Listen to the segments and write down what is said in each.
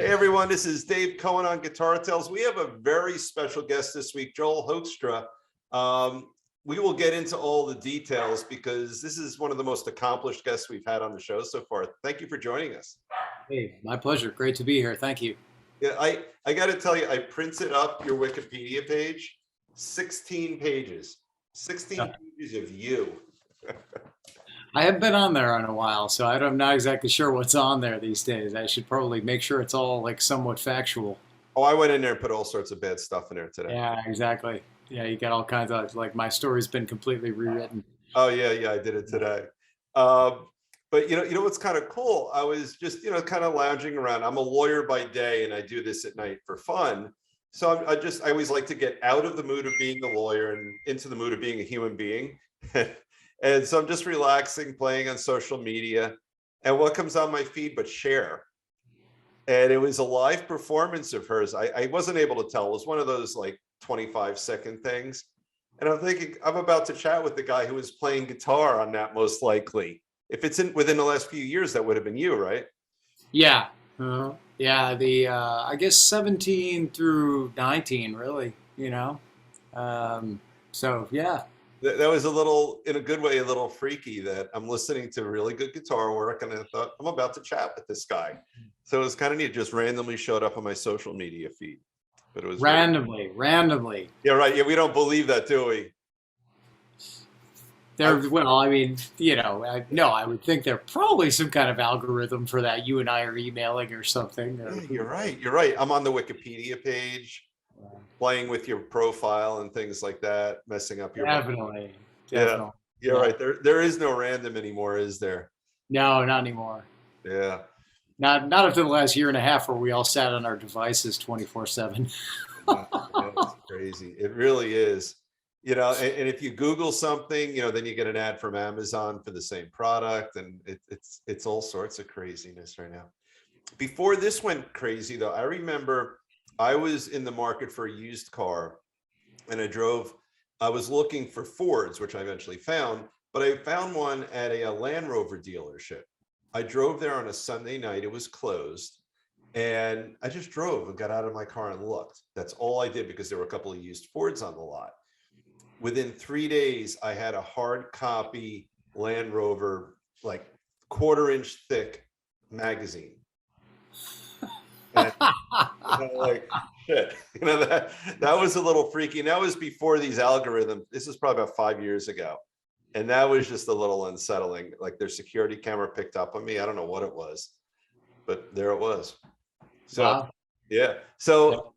Hey everyone, this is Dave Cohen on Guitar Tales. We have a very special guest this week, Joel Hoekstra. We will get into all the details because this is one of the most accomplished guests we've had on the show so far. Thank you for joining us. Hey, my pleasure. Great to be here. Thank you. Yeah, I got to tell you, I printed up your Wikipedia page, 16 pages, 16 Uh, pages of you. I haven't been on there in a while, so I'm not exactly sure what's on there these days. I should probably make sure it's all like somewhat factual. Oh, I went in there and put all sorts of bad stuff in there today. Yeah, exactly. Yeah, you got all kinds of like my story's been completely rewritten. Oh yeah, yeah, I did it today. Um, but you know what's kind of cool? I was just kind of lounging around. I'm a lawyer by day, and I do this at night for fun. So I always like to get out of the mood of being a lawyer and into the mood of being a human being. And so I'm just relaxing, playing on social media, and what comes on my feed but Cher. And it was a live performance of hers. I wasn't able to tell. It was one of those like 25-second things. And I'm thinking, I'm about to chat with the guy who was playing guitar on that, most likely. If it's within the last few years, that would have been you, right? Yeah. Yeah, the I guess 17 through 19 really, you know. So yeah. That was a little, in a good way, a little freaky that I'm listening to really good guitar work and I thought, I'm about to chat with this guy. So it was kind of neat, just randomly showed up on my social media feed. But it was very, Randomly. yeah, right. Yeah, we don't believe that, do we? I, Well, I mean, no, I would think there probably some kind of algorithm for that. You and I are emailing or something. Or yeah, who you're knows. right. You're right. I'm on the Wikipedia page, playing with your profile and things like that, messing up your bio. Definitely, Yeah, definitely. you're Yeah. right. There is no random anymore, is there? No, not anymore. Yeah. Not after the last year and a half where we all sat on our devices 24/7. Yeah, it's crazy. It really is. And if you Google something, then you get an ad from Amazon for the same product, and it's all sorts of craziness right now. Before this went crazy, though, I remember I was in the market for a used car, and I was looking for Fords, which I eventually found, but I found one at a Land Rover dealership. I drove there on a Sunday night. It was closed. And I just drove and got out of my car and looked. That's all I did because there were a couple of used Fords on the lot. Within 3 days, I had a hard copy Land Rover, like quarter-inch thick magazine. And like shit, that was a little freaky. And that was before these algorithms. This is probably about 5 years ago. And that was just a little unsettling. Like their security camera picked up on me. I don't know what it was, but there it was. So, Wow. yeah. So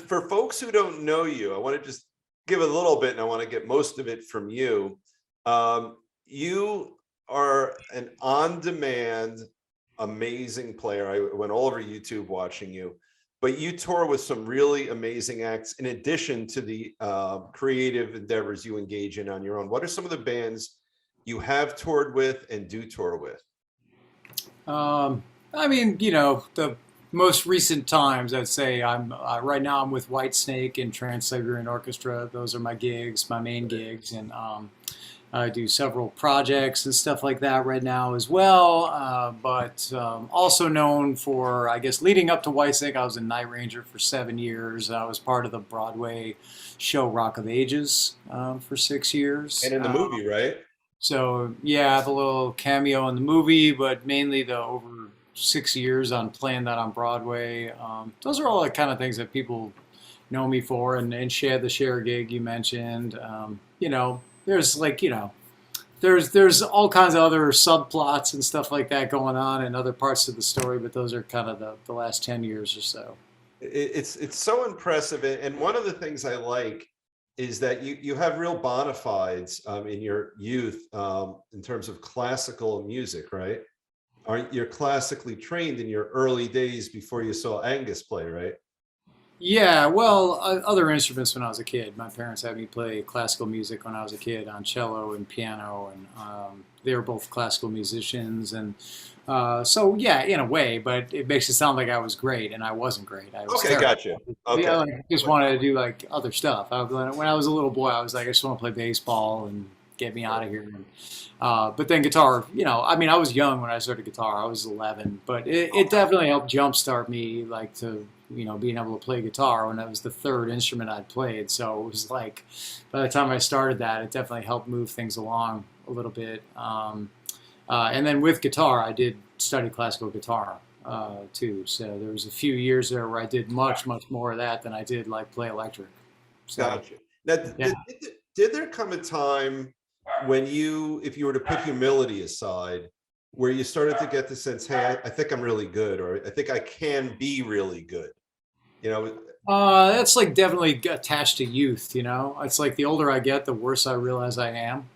for folks who don't know you, I want to just give a little bit, and I want to get most of it from you. You are an on-demand, amazing player. I went all over YouTube watching you, but you tour with some really amazing acts in addition to the creative endeavors you engage in on your own. What are some of the bands you have toured with and do tour with? Um, I mean, the most recent times, I'd say I'm right now. I'm with Whitesnake and Siberian Orchestra. Those are my gigs, my main gigs, and I do several projects and stuff like that right now as well. But also known for, I guess, leading up to Whitesnake, I was a Night Ranger for 7 years. I was part of the Broadway show Rock of Ages for 6 years. And in the movie, right? So yeah, I have a little cameo in the movie, but mainly the over 6 years on playing that on Broadway. Those are all the kind of things that people know me for, and share the share gig you mentioned. There's like there's all kinds of other subplots and stuff like that going on in other parts of the story, but those are kind of the last 10 years or so. It's so impressive, and one of the things I like is that you have real bona fides in your youth in terms of classical music, right? Aren't you're classically trained in your early days before you saw Angus play, right? Yeah, well, other instruments when I was a kid. My parents had me play classical music when I was a kid on cello and piano, and they were both classical musicians. And so, yeah, in a way, but it makes it sound like I was great, and I wasn't great. I was Okay, terrible. gotcha. Yeah, Okay. like, I just wanted to do like other stuff. When I was a little boy, I was like, I just want to play baseball and get me out of here. And, but then guitar, I mean, I was young when I started guitar. I was 11, but it definitely helped jumpstart me, like to being able to play guitar when that was the third instrument I'd played. So it was like, by the time I started that, it definitely helped move things along a little bit. And then with guitar, I did study classical guitar too. So there was a few years there where I did much, much more of that than I did like play electric. So Gotcha. Now, yeah. did there come a time when if you were to put humility aside, where you started to get the sense, hey, I think I'm really good, or I think I can be really good? You know, That's like definitely attached to youth. It's like the older I get, the worse I realize I am.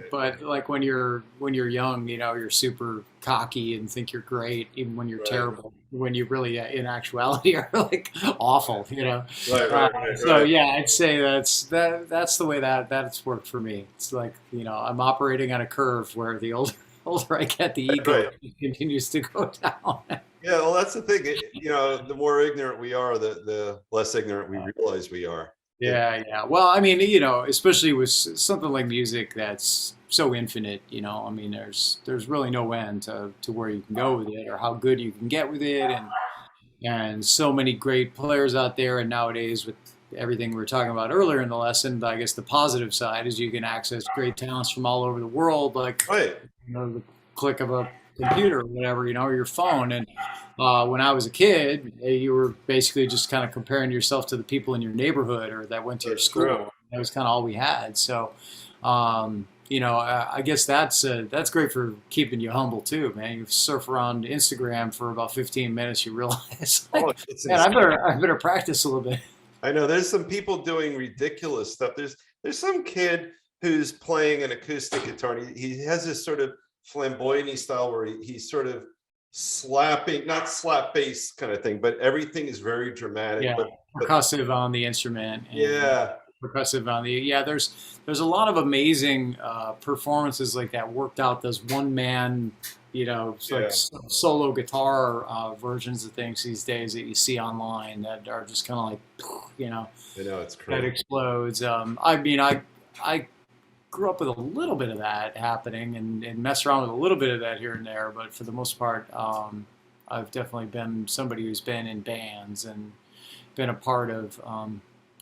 But like when you're young, you're super cocky and think you're great, even when you're right, terrible. When you really, in actuality, are like awful. So right. yeah, I'd say that's the way that's worked for me. It's like I'm operating on a curve where the older older I get, the ego Right. continues to go down. Yeah, well, that's the thing. The more ignorant we are, the less ignorant we realize we are. It, Yeah, yeah. Well, I mean, especially with something like music that's so infinite, I mean, there's really no end to where you can go with it or how good you can get with it, and so many great players out there. And nowadays, with everything we were talking about earlier in the lesson, I guess the positive side is you can access great talents from all over the world, like right. the click of a computer or whatever, or your phone. And when I was a kid, you were basically just kind of comparing yourself to the people in your neighborhood or that went to your That's true. school. That was kind of all we had. So, I guess that's great for keeping you humble too, man. You surf around Instagram for about 15 minutes, you realize, Oh, like, it's man, insane. I better practice a little bit. I know there's some people doing ridiculous stuff. There's some kid who's playing an acoustic guitar. And he has this sort of flamboyant style where he's sort of slapping, not slap bass kind of thing, but everything is very dramatic. Yeah, But percussive on the instrument and yeah, percussive on the there's a lot of amazing performances like that worked out. Those one man, it's like yeah, solo guitar versions of things these days that you see online that are just kind of like, I know it's that crazy. explodes. I mean, I grew up with a little bit of that happening and mess around with a little bit of that here and there, but for the most part, I've definitely been somebody who's been in bands and been a part of.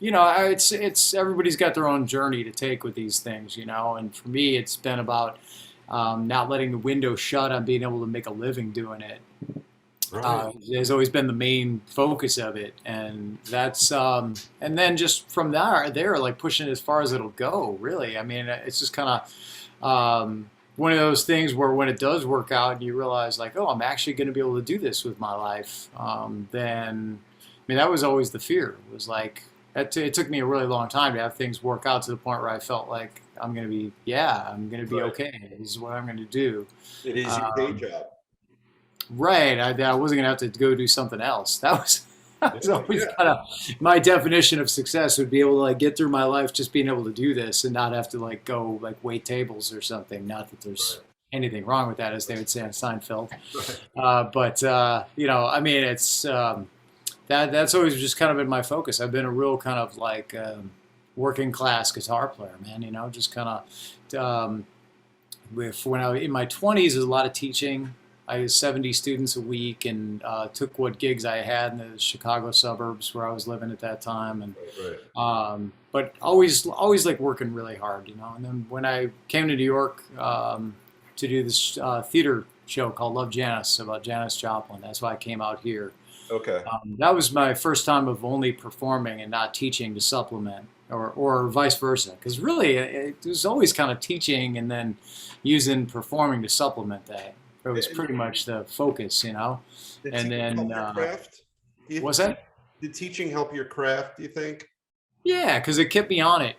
It's everybody's got their own journey to take with these things, and for me, it's been about not letting the window shut on being able to make a living doing it. Right. Has always been the main focus of it, and that's and then just from there, like pushing it as far as it'll go. Really, I mean, it's just kind of one of those things where when it does work out, and you realize like, oh, I'm actually going to be able to do this with my life. Then, I mean, that was always the fear. It was like it took me a really long time to have things work out to the point where I felt like I'm going to be Right. okay. This is what I'm going to do. It is your day Um, job. Right. I wasn't gonna have to go do something else. That was that was Yeah, always yeah. kind of my definition of success would be able to like get through my life just being able to do this and not have to like go like wait tables or something. Not that there's Right. anything wrong with that, as they would say on Seinfeld. Right. But I mean, it's that's always just kind of been my focus. I've been a real kind of like working class guitar player, man. Just kind of with when I was in my 20s, there's a lot of teaching. I had 70 students a week and took what gigs I had in the Chicago suburbs where I was living at that time, and Right. but always like working really hard, And then when I came to New York to do this theater show called Love Janis about Janis Joplin, that's why I came out here. Okay. That was my first time of only performing and not teaching to supplement, or vice versa. Because really, it was always kind of teaching and then using performing to supplement that. It was And pretty much the focus. did And teaching help then, your craft? what's that? Did teaching help your craft, do you think? Yeah, because it kept me on it.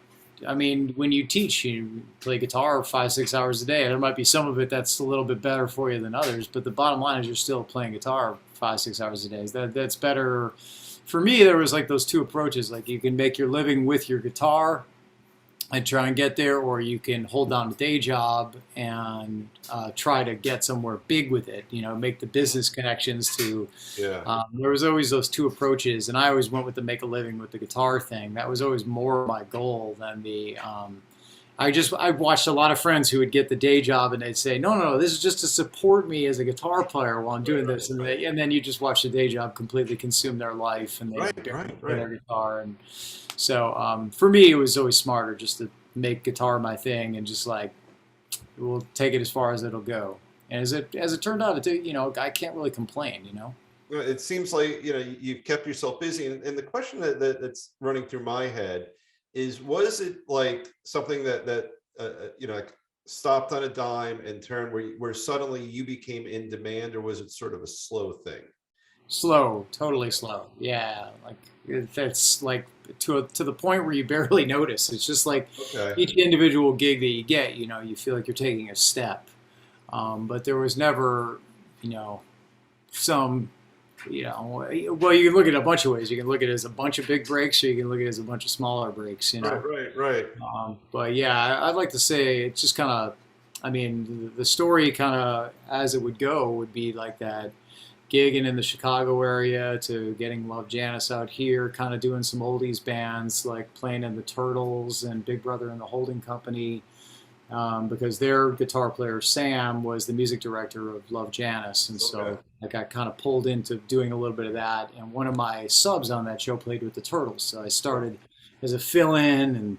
I mean, when you teach, you play guitar 5, 6 hours a day. There might be some of it that's a little bit better for you than others, but the bottom line is you're still playing guitar 5, 6 hours a day. That's better. For me, there was like those two approaches. Like you can make your living with your guitar and try and get there, or you can hold down a day job and try to get somewhere big with it. Make the business connections to. Yeah. There was always those two approaches, and I always went with the make a living with the guitar thing. That was always more my goal than the. I watched a lot of friends who would get the day job and they'd say, no, no, no, this is just to support me as a guitar player while I'm doing this, and then you just watch the day job completely consume their life, and they Right, barely right, play right. their guitar. And so for me, it was always smarter just to make guitar my thing and just like we'll take it as far as it'll go. And as it turned out, I can't really complain, you know. Well, it seems like you've kept yourself busy, and the question that's running through my head is, was it like something like stopped on a dime and turned where suddenly you became in demand, or was it sort of a slow thing? Slow, totally slow. Yeah, like that's like to the point where you barely notice. It's just like Okay. each individual gig that you get, you feel like you're taking a step. But there was never, you know, some, well, you can look at it a bunch of ways. You can look at it as a bunch of big breaks, or you can look at it as a bunch of smaller breaks, you Right, know. right, right. But yeah, I'd like to say it's just kind of, I mean, the story kind of as it would go would be like that gigging in the Chicago area to getting Love Janis out here, kind of doing some oldies bands like playing in the Turtles and Big Brother and the Holding Company, because their guitar player Sam was the music director of Love Janis, and Okay. so I got kind of pulled into doing a little bit of that. And one of my subs on that show played with the Turtles, so I started as a fill-in and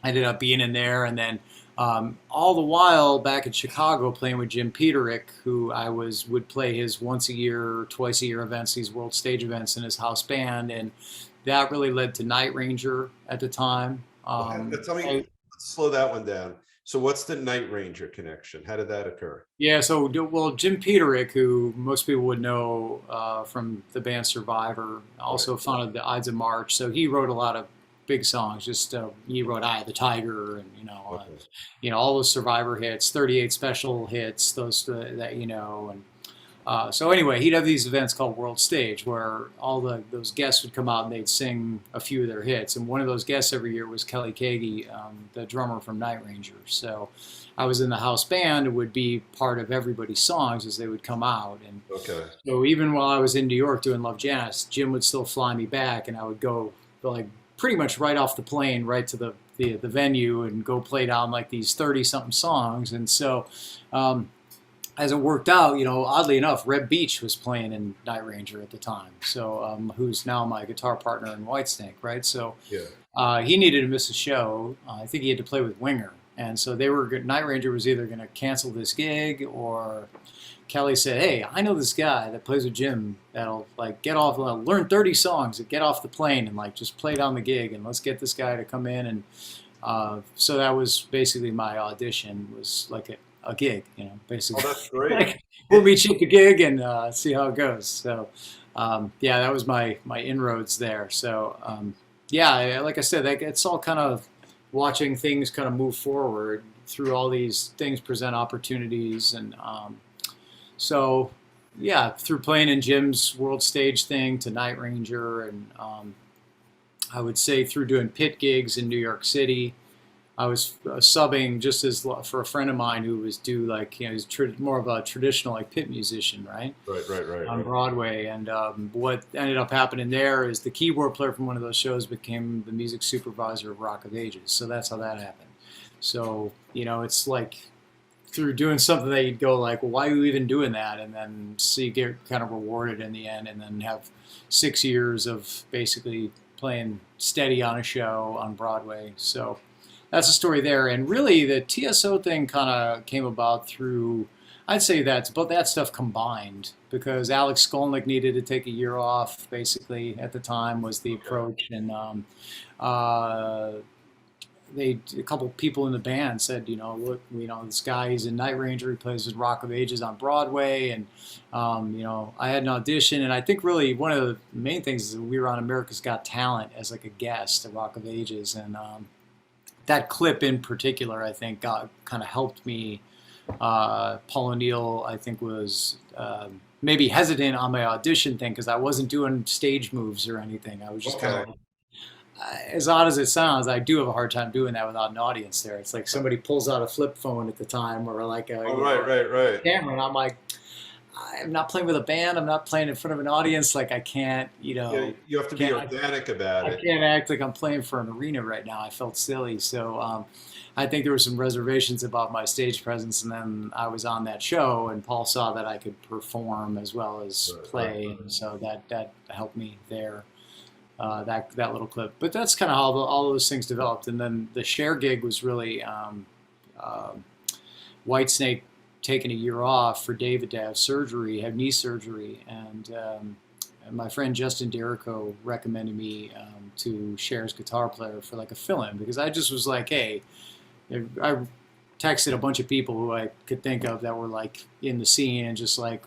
ended up being in there, and then all the while back in Chicago playing with Jim Peterick, who would play his once a year, twice a year events, these world stage events in his house band, and that really led to Night Ranger at the time. Tell me, let's slow that one down. So what's the Night Ranger connection? How did that occur? Yeah, so well, Jim Peterick, who most people would know from the band Survivor, Right. also founded the Ides of March. So he wrote a lot of big songs. Just he wrote "Eye of the Tiger" and Okay. all those Survivor hits, 38 special hits, those that and so anyway, he'd have these events called World Stage where all those guests would come out and they'd sing a few of their hits. And one of those guests every year was Kelly Kagi, the drummer from Night Ranger. So I was in the house band and would be part of everybody's songs as they would come out. And Okay. so even while I was in New York doing Love Janis, Jim would still fly me back, and I would go like pretty much right off the plane right to the venue and go play down like these 30 something songs. And so as it worked out, oddly enough, Reb Beach was playing in Night Ranger at the time, so who's now my guitar partner in Whitesnake, right? So Yeah. he needed to miss a show. I think he had to play with Winger, and so Night Ranger was either going to cancel this gig, or Kelly said, "Hey, I know this guy that plays with Jim that'll like get off, learn 30 songs, and get off the plane, and like just play down the gig, and let's get this guy to come in." And so that was basically my audition. Was like a gig, Oh, basically. that's great. Like, we'll meet you at the gig and see how it goes. So, yeah, that was my inroads there. So, yeah, like I said, it's all kind of watching things kind of move forward through all these things present opportunities. And so, yeah, through playing in Jim's World Stage thing to Night Ranger, and I would say through doing pit gigs in New York City. I was subbing just as for a friend of mine who was he's more of a traditional like pit musician, right, Right, right, right, on right. Broadway. And what ended up happening there is the keyboard player from one of those shows became the music supervisor of Rock of Ages. So that's how that happened. So it's like through doing something that you'd go like, well, why are you even doing that? And then so you get kind of rewarded in the end, and then have 6 years of basically playing steady on a show on Broadway. So that's the story there. And really, the TSO thing kind of came about through, I'd say that's both that stuff combined, because Alex Skolnick needed to take a year off, basically, at the time was the Okay. approach. And uh, a couple people in the band said, look, this guy, he's in Night Ranger, he plays with Rock of Ages on Broadway. And, I had an audition. And I think really one of the main things is that we were on America's Got Talent as like a guest at Rock of Ages. And, that clip in particular, I think, kind of helped me. Paul O'Neill, I think, was maybe hesitant on my audition thing because I wasn't doing stage moves or anything. I was just kind Okay. of like, as odd as it sounds, I do have a hard time doing that without an audience there. It's like somebody pulls out a flip phone at the time, or like a Oh, right, right, right. camera, and I'm like, I'm not playing with a band. I'm not playing in front of an audience. Like I can't, Yeah, you have to be can't organic about I it. can't act like I'm playing for an arena right now. I felt silly. So, I think there were some reservations about my stage presence, and then I was on that show, and Paul saw that I could perform as well as Right, right. play, and so that helped me there. That little clip, but that's kind of how all those things developed, and then the Cher gig was really uh, Whitesnake taking a year off for David to have surgery, have knee surgery, and my friend Justin Derrico recommended me to Cher's guitar player for like a fill-in because I just was like, hey, I texted a bunch of people who I could think of that were like in the scene and just like,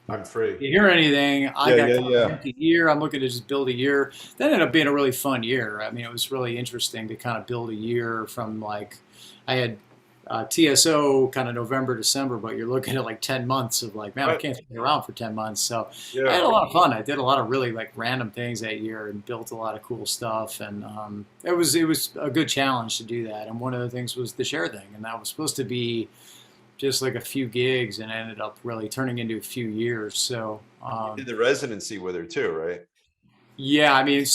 I'm free. you hear anything? I Yeah, got yeah, kind of an yeah. empty year. I'm looking to just build a year. That ended up being a really fun year. I mean, it was really interesting to kind of build a year from like, I had TSO kind of November, December, but you're looking at like 10 months of like, man, I Right. can't stay around for 10 months. So I had Yeah. a lot of fun. I did a lot of really like random things that year and built a lot of cool stuff. And it was a good challenge to do that. And one of the things was the Cher thing. And that was supposed to be just like a few gigs and ended up really turning into a few years. So, You did the residency with her too, right? yeah, I mean,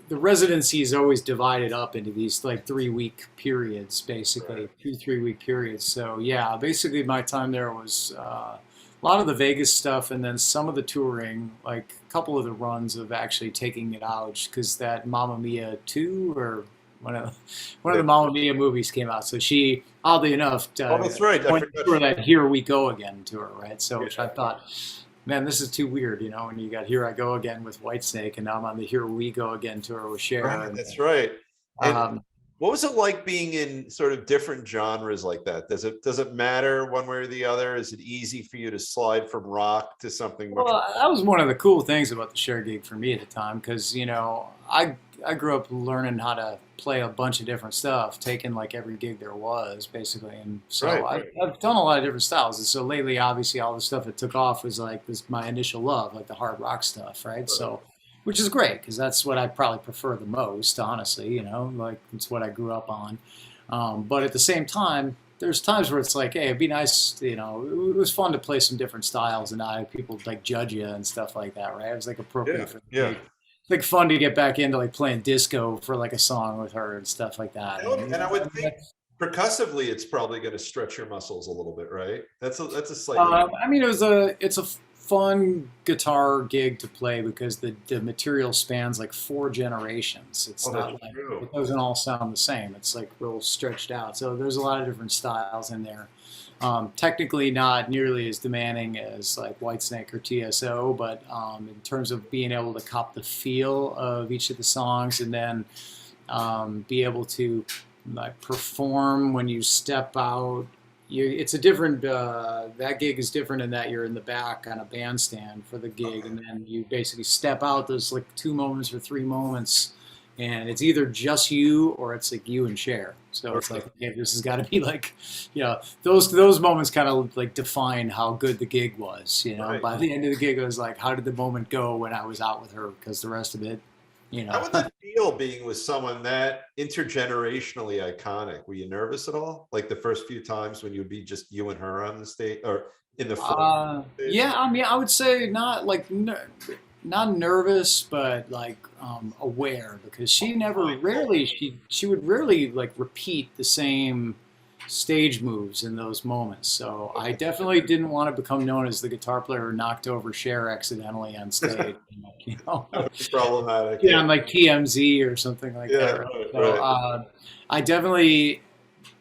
the residency is always divided up into these like 3 week periods, Right. basically 2 3 week periods. So yeah, basically my time there was a lot of the Vegas stuff, and then some of the touring, like a couple of the runs of actually taking it out because that Mamma Mia 2 or one of Yeah. the Mamma Mia movies came out. So she, oddly enough, Oh, that's right. I went forgot. for that "Here We Go Again" tour, right? So which I Yeah. thought, man, this is too weird, you know. And you got "Here I Go Again" with Whitesnake, and now I'm on the "Here We Go Again" tour with Cher, Right. and That's right. And um, what was it like being in sort of different genres like that? Does it matter one way or the other? Is it easy for you to slide from rock to something much well, that was one of the cool things about the Cher gig for me at the time because you know I grew up learning how to play a bunch of different stuff, taking like every gig there was basically, and more? so Right. I've done a lot of different styles. And so lately, obviously, all the stuff that took off was like this my initial love, like the hard rock stuff, right? Right. So, which is great because that's what I probably prefer the most, honestly. You know, like it's what I grew up on. But at the same time, there's times where it's like, hey, it'd be nice, you know, it was fun to play some different styles and not have people like judge you and stuff like that, right? It was like Yeah. appropriate for the Yeah. gig. It's like fun to get back into like playing disco for like a song with her and stuff like that. And And I would think that's, percussively, it's probably going to stretch your muscles a little bit, right? That's a slightly I mean, it's a fun guitar gig to play because the material spans like 4 generations. It's oh, not that's like true. it doesn't all sound the same. It's like real stretched out. So there's a lot of different styles in there. Technically, not nearly as demanding as like Whitesnake or TSO, but in terms of being able to cop the feel of each of the songs and then be able to like perform when you step out. It's a different. That gig is different in that you're in the back on a bandstand for the gig, Okay. and then you basically step out. Those like 2 moments or 3 moments, and it's either just you or it's like you and Cher. So it's Okay. like, okay, this has got to be like, you know, those moments kind of like define how good the gig was. You know, Right. by the end of the gig, it was like, how did the moment go when I was out with her? Because the rest of it, you How know. would that feel being with someone that intergenerationally iconic? Were you nervous at all? Like the first few times when you would be just you and her on the stage or in the front stage? Yeah, I mean, I would say not like not nervous, but like aware because she never Mindful. rarely she would rarely like repeat the same stage moves in those moments. So I Okay. definitely didn't want to become known as the guitar player who knocked over Cher accidentally on stage. You know, That would be problematic. yeah, Yeah. on like TMZ or something like Yeah. that. Right? Right. So Right. I definitely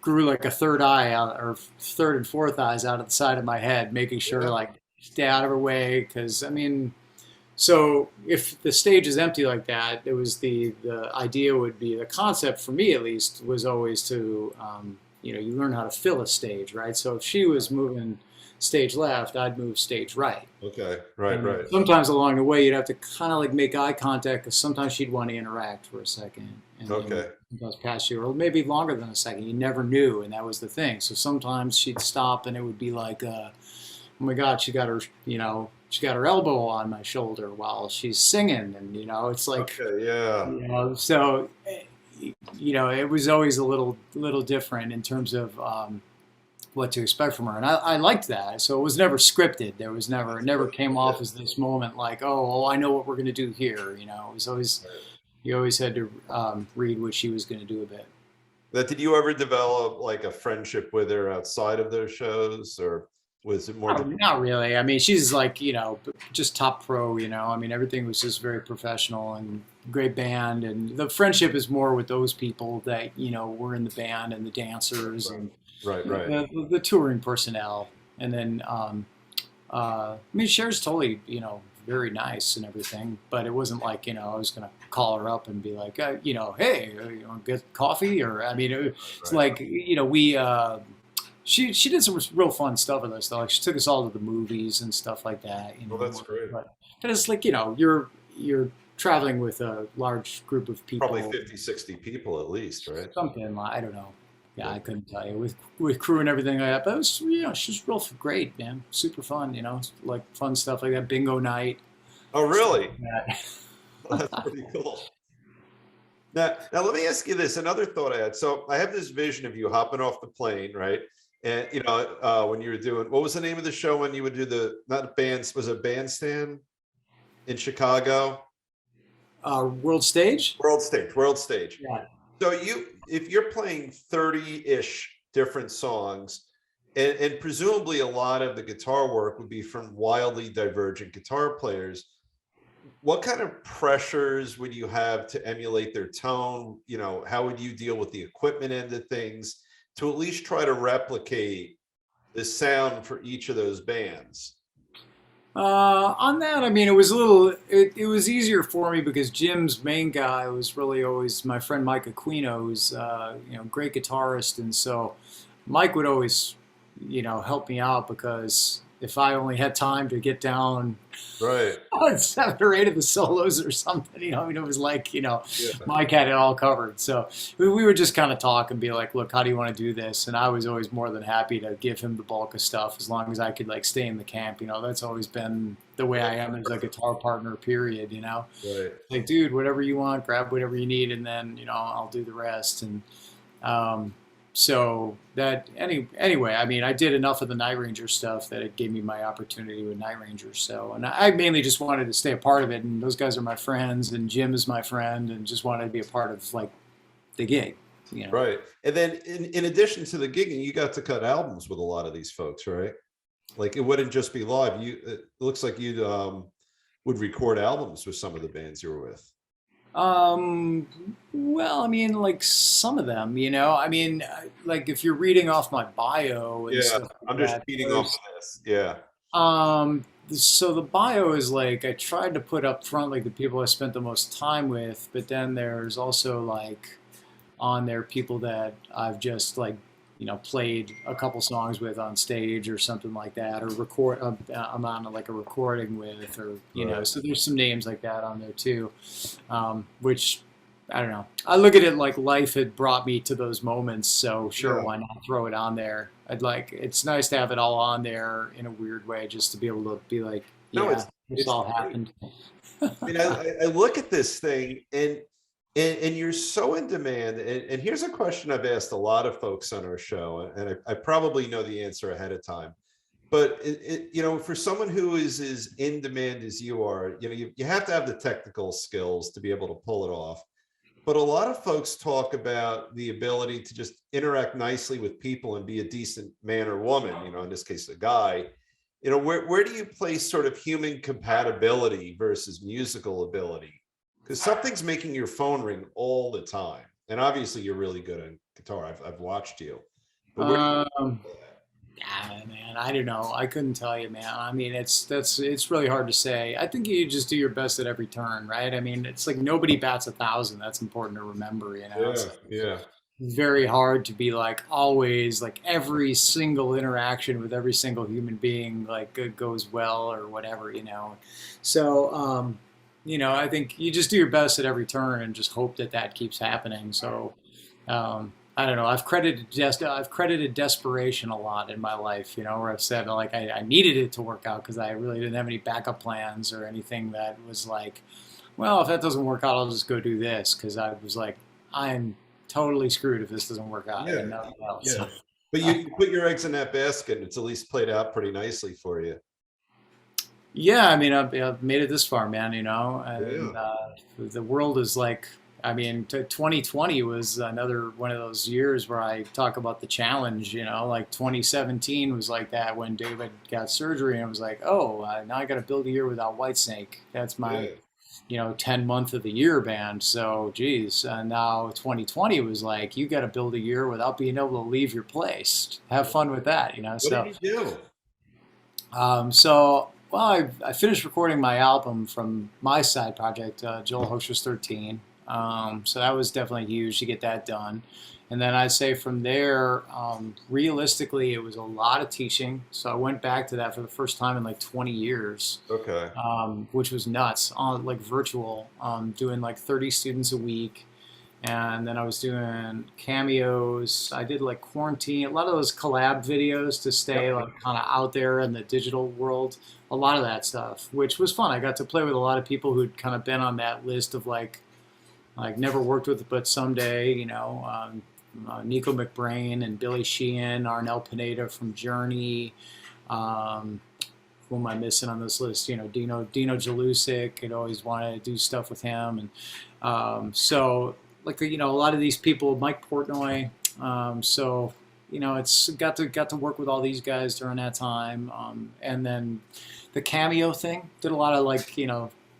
grew like a third eye out or third and fourth eyes out of the side of my head, making sure to Yeah. like stay out of her way. Because I mean, so if the stage is empty like that, it was the idea would be the concept for me at least was always to you know you learn how to fill a stage, right? So if she was moving stage left, I'd move stage right. Okay. Right. And Right. sometimes along the way, you'd have to kind of like make eye contact because sometimes she'd want to interact for a second, and then Okay. sometimes pass you, or maybe longer than a second. You never knew, and that was the thing. So sometimes she'd stop, and it would be like, "Oh my God, she got her, you know, she got her elbow on my shoulder while she's singing," and you know, it's like, Okay. Yeah. you know, so you know, it was always a little different in terms of what to expect from her, and I liked that. So it was never scripted. There was never it That's never good. came Yeah. off as this moment like, oh, I know what we're going to do here. You know, it was always Right. you always had to read what she was going to do a bit. That did you ever develop like a friendship with her outside of those shows, or was it more? Not really. I mean, she's like, just top pro, I mean, everything was just very professional and great band. And the friendship is more with those people that, were in the band and the dancers and Right, right. the touring personnel. And then, I mean, Cher's totally, very nice and everything, but it wasn't like, I was going to call her up and be like, hey, you want to get coffee? Or, I mean, it's Right. like, she did some real fun stuff with us though. Like she took us all to the movies and stuff like that. Well, that's great. But it's like you're traveling with a large group of Probably people, 50, 60 people at least, right? something I don't know. Yeah, Yeah. I couldn't tell you with crew and everything like that. But it was she's real great, man. Super fun, like fun stuff like that. Bingo night, Oh, stuff really? like that. Well, that's pretty cool. Now let me ask you this. Another thought I had. So I have this vision of you hopping off the plane, right? And when you were doing, what was the name of the show when you would do the not bands? Was it Bandstand in Chicago? World stage. World Stage, World Stage. Yeah. So if you're playing 30-ish different songs, and presumably a lot of the guitar work would be from wildly divergent guitar players, what kind of pressures would you have to emulate their tone? How would you deal with the equipment end of things to at least try to replicate the sound for each of those bands? On that, I mean, it was easier for me because Jim's main guy was really always my friend Mike Aquino, who's great guitarist, and so Mike would always help me out because if I only had time to get down Right. on 7 or 8 of the solos or something, I mean, it was like Yeah. Mike had it all covered. So we would just kind of talk and be like, look, how do you want to do this? And I was always more than happy to give him the bulk of stuff as long as I could like stay in the camp. That's always been the way I am as a guitar partner, period. Right. Like, dude, whatever you want, grab whatever you need, and then, I'll do the rest. And, um, so that anyway, I mean, I did enough of the Night Ranger stuff that it gave me my opportunity with Night Ranger. So, and I mainly just wanted to stay a part of it. And those guys are my friends, and Jim is my friend, and just wanted to be a part of like the gig. Right. And then in addition to the gigging, you got to cut albums with a lot of these folks, right? Like it wouldn't just be live. It looks like you would record albums with some of the bands you were with. Well, I mean, like some of them, I mean, like if you're reading off my bio and Yeah, stuff like I'm just that, feeding off of this. Yeah. so the bio is like I tried to put up front like the people I spent the most time with, but then there's also like on there people that I've just like played a couple songs with on stage or something like that, or I'm on like a recording with, or Right. so there's some names like that on there too, which I don't know. I look at it like life had brought me to those moments, so sure, Yeah. why not throw it on there? It's nice to have it all on there in a weird way, just to be able to be like, No, yeah, this it's all great. happened. I mean, I look at this thing and you're so in demand. And here's a question I've asked a lot of folks on our show, and I probably know the answer ahead of time. But for someone who is as in demand as you are, you have to have the technical skills to be able to pull it off. But a lot of folks talk about the ability to just interact nicely with people and be a decent man or woman, in this case, a guy. Where do you place sort of human compatibility versus musical ability? Because something's making your phone ring all the time. And obviously you're really good at guitar. I've watched you. But where do you Um, Yeah, man, I don't know. I couldn't tell you, man. I mean, it's really hard to say. I think you just do your best at every turn, right? I mean, it's like nobody bats 1,000. That's important to remember. yeah, It's yeah. very hard to be like always like every single interaction with every single human being like it goes well or whatever. So, I think you just do your best at every turn and just hope that that keeps happening. So, I don't know. I've credited desperation a lot in my life, where I've said like I needed it to work out because I really didn't have any backup plans or anything that was like, well, if that doesn't work out, I'll just go do this because I was like, I'm totally screwed if this doesn't work out. I got Yeah, nothing else. yeah. But you put your eggs in that basket and it's at least played out pretty nicely for you. Yeah, I mean, I've made it this far, man, Yeah. and the world is like, I mean, 2020 was another one of those years where I talk about the challenge, like 2017 was like that when David got surgery and it was like, oh, now I got to build a year without Whitesnake. That's my, Yeah. 10 month of the year band. So, geez, now 2020 was like, you got to build a year without being able to leave your place. Have fun with that. What did So, you do? well, I finished recording my album from my side project, Joel Hoekstra's 13. So that was definitely huge to get that done. And then I'd say from there, realistically, it was a lot of teaching. So I went back to that for the first time in like 20 years, Okay. which was nuts, on like virtual, doing like 30 students a week. And then I was doing cameos. I did like quarantine, a lot of those collab videos to stay Yep. like kind of out there in the digital world. A lot of that stuff, which was fun. I got to play with a lot of people who'd kind of been on that list of like never worked with, but someday, Nico McBrain and Billy Sheehan, Arnel Pineda from Journey. Um, who am I missing on this list? Dino Jalusic. I'd always wanted to do stuff with him, and so like a lot of these people, Mike Portnoy. So it's got to work with all these guys during that time, and then the Cameo thing. Did a lot of like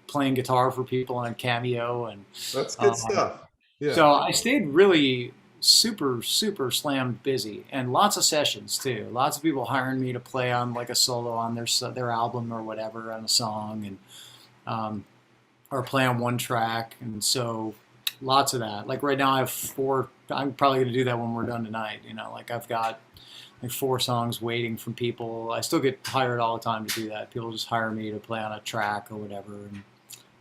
playing guitar for people on Cameo, and That's good um, stuff. Yeah. so I stayed really super, super slammed busy and lots of sessions too. Lots of people hiring me to play on like a solo on their album or whatever on a song and um, or play on one track. And so lots of that. Like right now I have four. I'm probably going to do that when we're done tonight. Like I've got like four songs waiting from people. I still get hired all the time to do that. People just hire me to play on a track or whatever.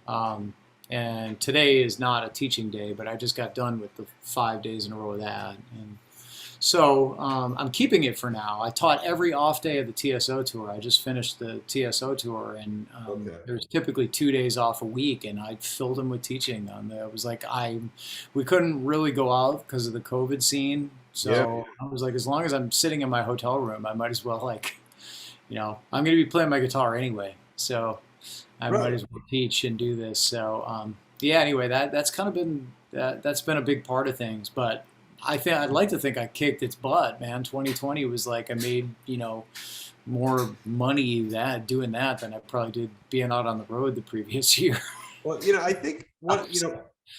Um, and today is not a teaching day, but I just got done with the 5 days in a row of that. And so I'm keeping it for now. I taught every off day of the TSO tour. I just finished the TSO tour, and Okay. there's typically 2 days off a week, and I filled them with teaching. It was like we couldn't really go out because of the COVID scene. Yeah. So I was like, as long as I'm sitting in my hotel room, I might as well I'm going to be playing my guitar anyway. So I might Right. as well teach and do this. So yeah. Anyway, that's kind of been that's been a big part of things. But I'd like to think I kicked its butt, man. 2020 was like I made more money doing that than I probably did being out on the road the previous year. Well, I think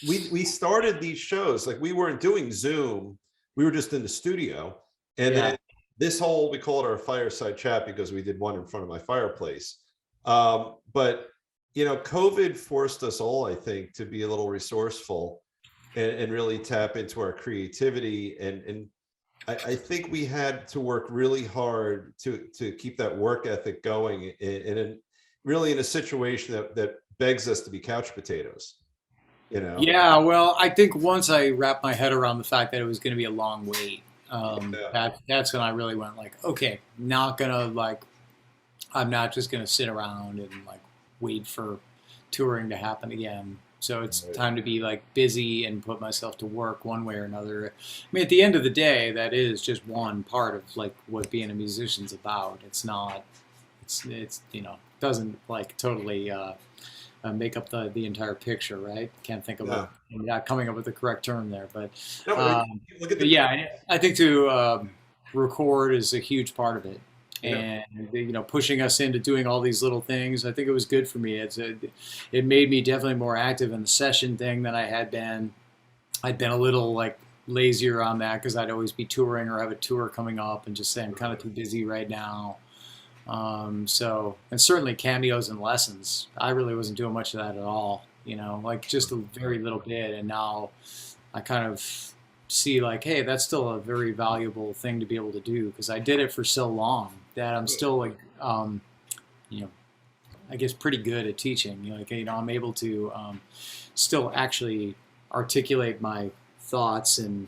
we started these shows, like we weren't doing Zoom. We were just in the studio. And Yeah. then this whole, we call it our fireside chat because we did one in front of my fireplace. But COVID forced us all, I think, to be a little resourceful and really tap into our creativity. And I think we had to work really hard to keep that work ethic going really in a situation that begs us to be couch potatoes. Yeah, well, I think once I wrapped my head around the fact that it was going to be a long wait, Yeah. that's when I really went like, okay, I'm not just going to sit around and like wait for touring to happen again. So it's Right. time to be like busy and put myself to work one way or another. I mean, at the end of the day, that is just one part of like what being a musician's about. It's not, it's doesn't like totally make up the entire picture, right? Can't think of Yeah. I'm not coming up with the correct term there, but No, look at but the yeah, I think to record is a huge part of it, yeah. and pushing us into doing all these little things. I think it was good for me. It made me definitely more active in the session thing than I had been. I'd been a little like lazier on that because I'd always be touring or have a tour coming up and just say I'm kind of too busy right now. And certainly cameos and lessons. I really wasn't doing much of that at all, like just a very little bit. And now I kind of see like, hey, that's still a very valuable thing to be able to do because I did it for so long that I'm still like, you know, I guess pretty good at teaching. I'm able to still actually articulate my thoughts and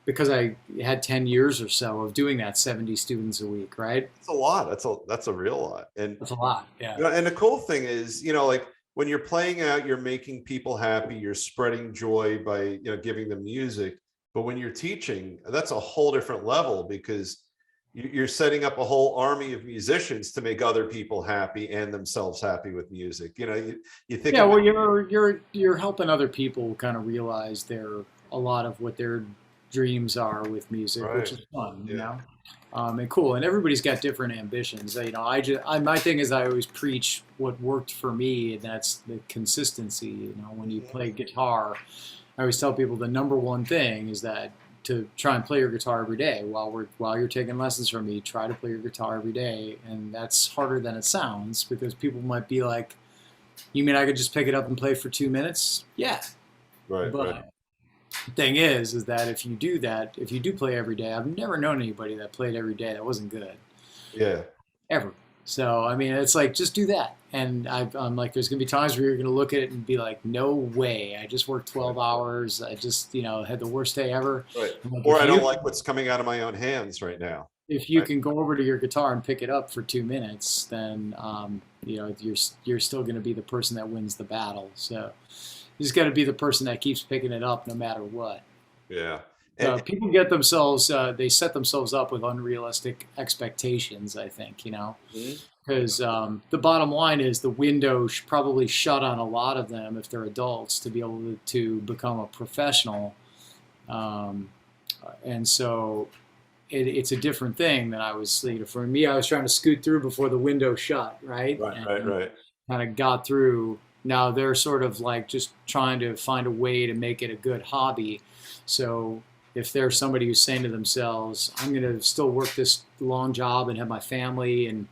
because I had 10 years or so of doing that 70 students a week, right? It's a lot. That's a real lot. And That's a lot. Yeah. and the cool thing is, like when you're playing out, you're making people happy, you're spreading joy by, giving them music. But when you're teaching, that's a whole different level because you're setting up a whole army of musicians to make other people happy and themselves happy with music. You think Yeah, of well, it, you're helping other people kind of realize a lot of what their dreams are with music, which right? is fun, you Yeah, know, and cool. And everybody's got different ambitions. My thing is I always preach what worked for me, and that's the consistency. You know, when you mhm, play guitar, I always tell people the number one thing is that to try and play your guitar every day while you're taking lessons from me. Try to play your guitar every day, and that's harder than it sounds because people might be like, "You mean I could just pick it up and play for 2 minutes?" Yeah, right, right. but the thing is that if you do that, if you do play every day, I've never known anybody that played every day that wasn't good Yeah, ever. So I mean, it's like just do that, and I'm like, there's gonna be times where you're gonna look at it and be like, no way, I just worked right, 12 hours, I just had the worst day ever. right. I'm like, Or I don't like what's coming out of my own hands right now. if you Right? can go over to your guitar and pick it up for 2 minutes, then you're still going to be the person that wins the battle. So you just got to be the person that keeps picking it up no matter what. Yeah. And, So people get themselves they set themselves up with unrealistic expectations. I think mhm, because the bottom line is the window probably shut on a lot of them if they're adults to be able to become a professional. Um, and so it's a different thing than I was. For me, I was trying to scoot through before the window shut, right, right, right, and right. kind of got through. Now they're sort of like just trying to find a way to make it a good hobby. So if there's somebody who's saying to themselves, "I'm going to still work this long job and have my family and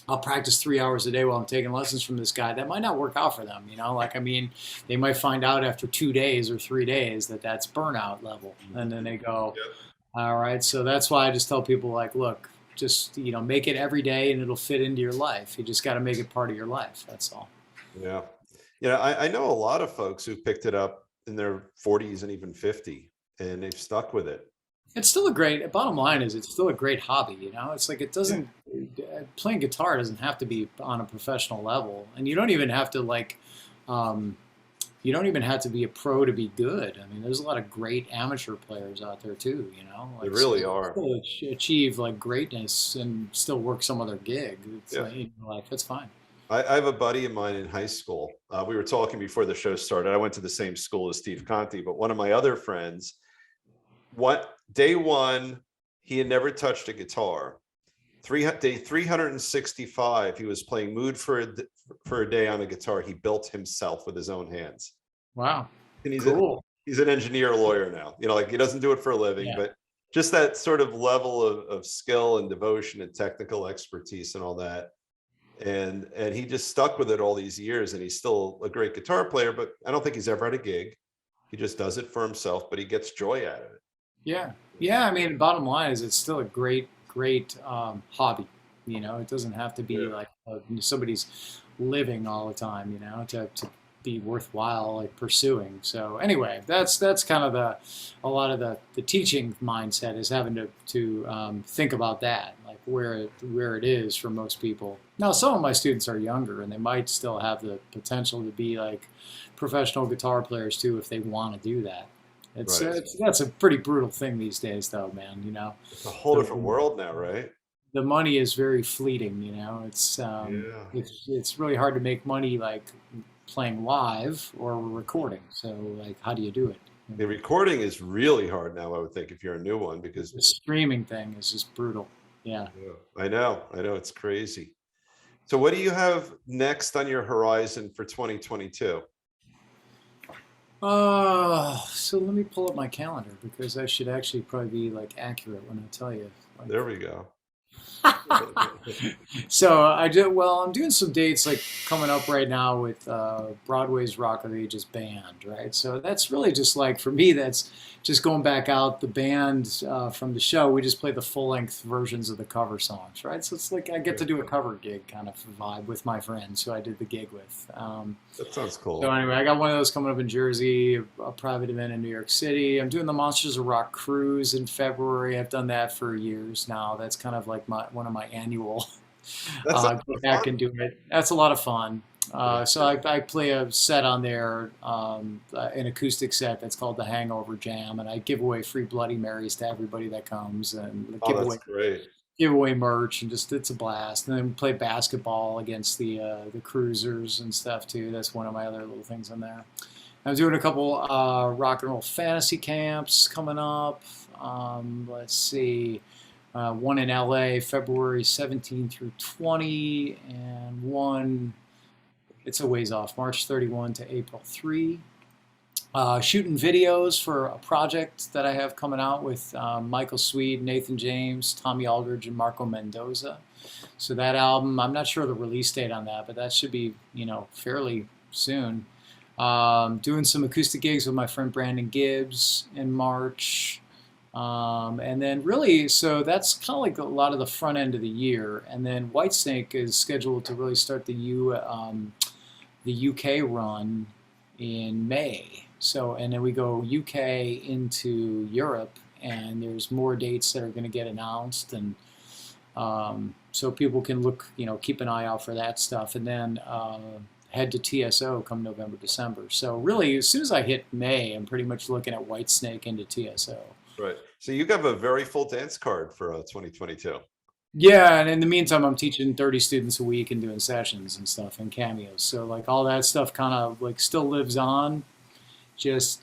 I'll practice 3 hours a day while I'm taking lessons from this guy," that might not work out for them. Like I mean, they might find out after 2 days or 3 days that that's burnout level, and then they go, Yep. all right. So that's why I just tell people like, look, just make it every day and it'll fit into your life. You just got to make it part of your life. That's all. Yeah. I know a lot of folks who picked it up in their 40s and even 50, and they've stuck with it. It's still a great, bottom line is it's still a great hobby. It's like it Yeah. doesn't, playing guitar doesn't have to be on a professional level. And you don't even have to um, you don't even have to be a pro to be good. I mean, there's a lot of great amateur players out there too, They like really are. still achieve like greatness and still work some other gig. It's Yeah. like that's fine. I have a buddy of mine in high school. We were talking before the show started. I went to the same school as Steve Conti, but one of my other friends, what day one, he had never touched a guitar. Day 365, he was playing mood for a day on a guitar he built himself with his own hands. Wow. And Cool. he's an engineer lawyer now. Like he doesn't do it for a living, Yeah. but just that sort of level of skill and devotion and technical expertise and all that. And he just stuck with it all these years, and he's still a great guitar player, but I don't think he's ever had a gig. He just does it for himself, but he gets joy out of it. Yeah. Yeah. I mean, bottom line is it's still a great hobby. It doesn't have to be Yeah. like somebody's living all the time, to be worthwhile like pursuing. So anyway, that's kind of a lot of the teaching mindset is having to think about that, like where it is for most people. Now, some of my students are younger and they might still have the potential to be like professional guitar players too if they want to do that. Right. That's a pretty brutal thing these days, though, man. It's a whole different The world now, right? the money is very fleeting. Yeah. It's really hard to make money like playing live or recording. So like, how do you do it? The recording is really hard now, I would think, if you're a new one, because The streaming thing is just brutal. Yeah. yeah, I know it's crazy. So what do you have next on your horizon for 2022? So let me pull up my calendar because I should actually probably be like accurate when I tell you. Like, There we go. so I did well. I'm doing some dates like coming up right now with Broadway's Rock of Ages band, right? So that's really just like for me, that's just going back out the band from the show. We just play the full length versions of the cover songs, right? So it's like I get to do a cover gig kind of vibe with my friends who I did the gig with. That sounds cool. So anyway, I got one of those coming up in Jersey, a private event in New York City. I'm doing the Monsters of Rock cruise in February. I've done that for years now. That's kind of like one of my annual That's go back and do it. That's a lot of fun. So I play a set on there, an acoustic set that's called the Hangover Jam, and I give away free Bloody Marys to everybody that comes, and oh, give that's away great. give away merch and just it's a blast. And then we play basketball against the cruisers and stuff too. That's one of my other little things in there. I'm doing a couple rock and roll fantasy camps coming up. Let's see, one in LA, February 17 through 20, and one, it's a ways off, March 31 to April 3. Shooting videos for a project that I have coming out with Michael Sweet, Nathan James, Tommy Aldridge, and Marco Mendoza. So that album, I'm not sure the release date on that, but that should be, fairly soon. Doing some acoustic gigs with my friend Brandon Gibbs in March. And then really, so that's kind of like a lot of the front end of the year. And then Whitesnake is scheduled to really start the UK run in May. So, and then we go UK into Europe, and there's more dates that are going to get announced, and so people can look, keep an eye out for that stuff, and then head to TSO come November, December. So really, as soon as I hit May, I'm pretty much looking at Whitesnake into TSO. Right. So you have a very full dance card for 2022. Yeah, and in the meantime, I'm teaching 30 students a week and doing sessions and stuff and cameos. So like all that stuff kind of like still lives on. Just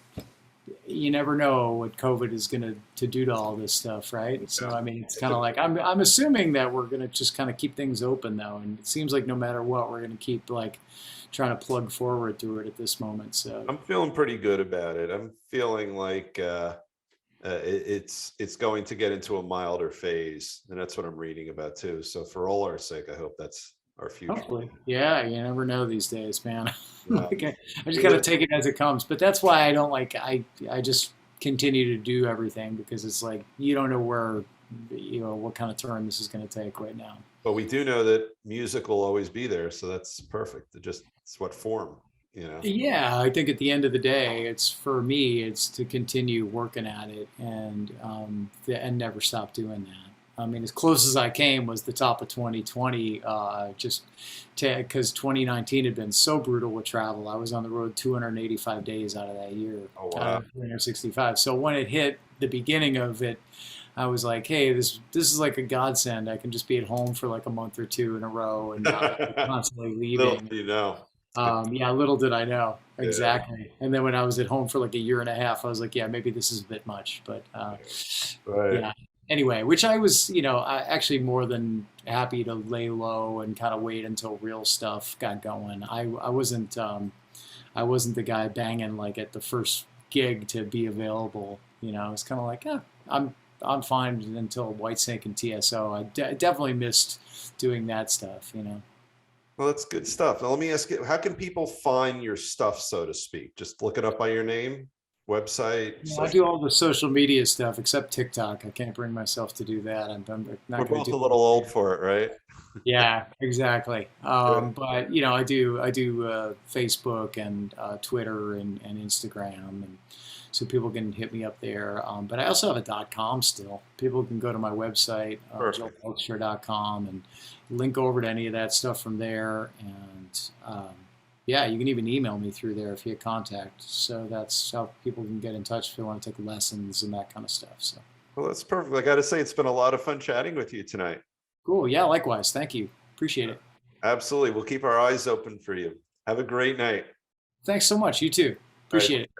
you never know what COVID is going to do to all this stuff, right? So I mean, it's kind of like I'm assuming that we're going to just kind of keep things open though, and it seems like no matter what, we're going to keep like trying to plug forward through it at this moment. So I'm feeling pretty good about it. I'm feeling like it's going to get into a milder phase, and that's what I'm reading about too. So for all our sake, I hope that's our future. Hopefully. Yeah, you never know these days, man. Like, I just gotta take it as it comes. But that's why I don't like I just continue to do everything, because it's like you don't know where what kind of turn this is going to take right now. But we do know that music will always be there, so that's perfect. It's what form, Yeah, I think at the end of the day, it's for me, it's to continue working at it and never stop doing that. I mean, as close as I came was the top of 2020, just because 2019 had been so brutal with travel. I was on the road 285 days out of that year, Oh, wow. out of 365. So when it hit the beginning of it, I was like, hey, this is like a godsend. I can just be at home for like a month or two in a row and not constantly Little leaving. do you know. Yeah, little did I know. Yeah. Exactly. And then when I was at home for like a year and a half, I was like, yeah, maybe this is a bit much. But Right. yeah. Anyway, which I was, actually more than happy to lay low and kind of wait until real stuff got going. I wasn't the guy banging like at the first gig to be available. It's kind of like, yeah, I'm fine until Whitesnake and TSO. I definitely missed doing that stuff. Well, that's good stuff. Now, let me ask you, how can people find your stuff, so to speak? Just look it up by your name, website? I do all the social media stuff except TikTok. I can't bring myself to do that. I'm not We're going both to do. a little old for it, right? Yeah, exactly. But I do Facebook and Twitter and Instagram, and so people can hit me up there. But I also have a .com still. People can go to my website, joelhoekstra.com, and link over to any of that stuff from there. And yeah, you can even email me through there if you get contact. So that's how people can get in touch if they want to take lessons and that kind of stuff. So. Well, that's perfect. I got to say, it's been a lot of fun chatting with you tonight. Cool. Yeah, likewise. Thank you. Appreciate it. Absolutely. We'll keep our eyes open for you. Have a great night. Thanks so much. You too. Appreciate it.